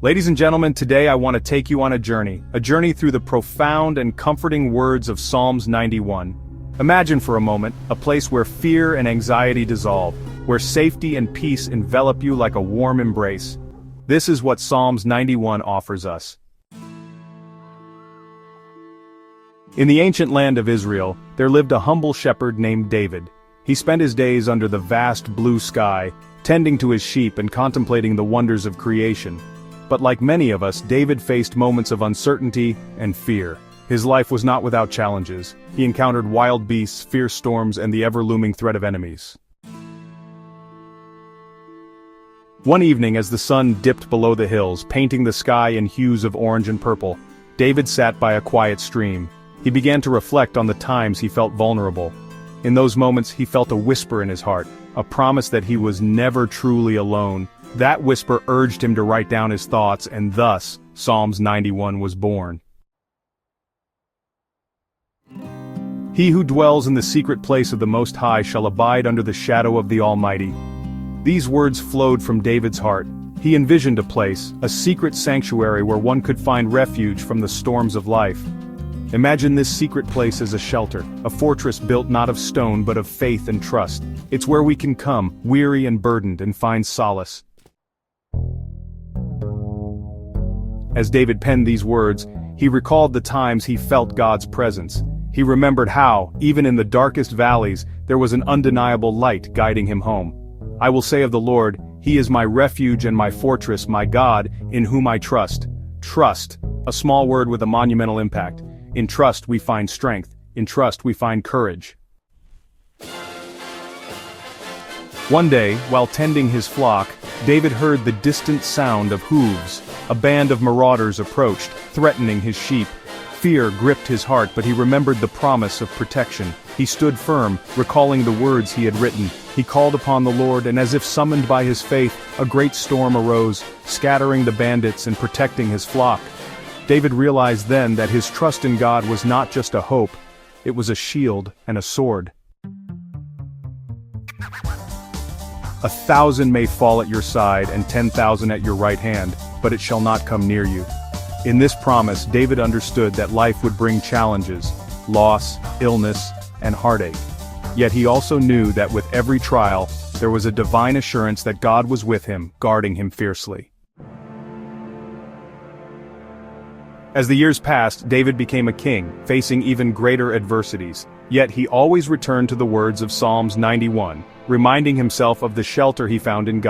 Ladies and gentlemen, today I want to take you on a journey through the profound and comforting words of Psalms 91. Imagine for a moment, a place where fear and anxiety dissolve, where safety and peace envelop you like a warm embrace. This is what Psalms 91 offers us. In the ancient land of Israel, there lived a humble shepherd named David. He spent his days under the vast blue sky, tending to his sheep and contemplating the wonders of creation. But like many of us, David faced moments of uncertainty and fear. His life was not without challenges. He encountered wild beasts, fierce storms, and the ever-looming threat of enemies. One evening, as the sun dipped below the hills, painting the sky in hues of orange and purple, David sat by a quiet stream. He began to reflect on the times he felt vulnerable. In those moments, he felt a whisper in his heart, a promise that he was never truly alone. That whisper urged him to write down his thoughts, and thus, Psalms 91 was born. He who dwells in the secret place of the Most High shall abide under the shadow of the Almighty. These words flowed from David's heart. He envisioned a place, a secret sanctuary where one could find refuge from the storms of life. Imagine this secret place as a shelter, a fortress built not of stone but of faith and trust. It's where we can come, weary and burdened, and find solace. As David penned these words, he recalled the times he felt God's presence. He remembered how, even in the darkest valleys, there was an undeniable light guiding him home. I will say of the Lord, He is my refuge and my fortress, my God, in whom I trust. Trust, a small word with a monumental impact. In trust we find strength. In trust we find courage. One day, while tending his flock, David heard the distant sound of hooves. A band of marauders approached, threatening his sheep. Fear gripped his heart, but he remembered the promise of protection. He stood firm, recalling the words he had written. He called upon the Lord, and as if summoned by his faith, a great storm arose, scattering the bandits and protecting his flock. David realized then that his trust in God was not just a hope, it was a shield and a sword. 1,000 may fall at your side and 10,000 at your right hand, but it shall not come near you. In this promise, David understood that life would bring challenges, loss, illness, and heartache. Yet he also knew that with every trial, there was a divine assurance that God was with him, guarding him fiercely. As the years passed, David became a king, facing even greater adversities. Yet he always returned to the words of Psalms 91, reminding himself of the shelter he found in God.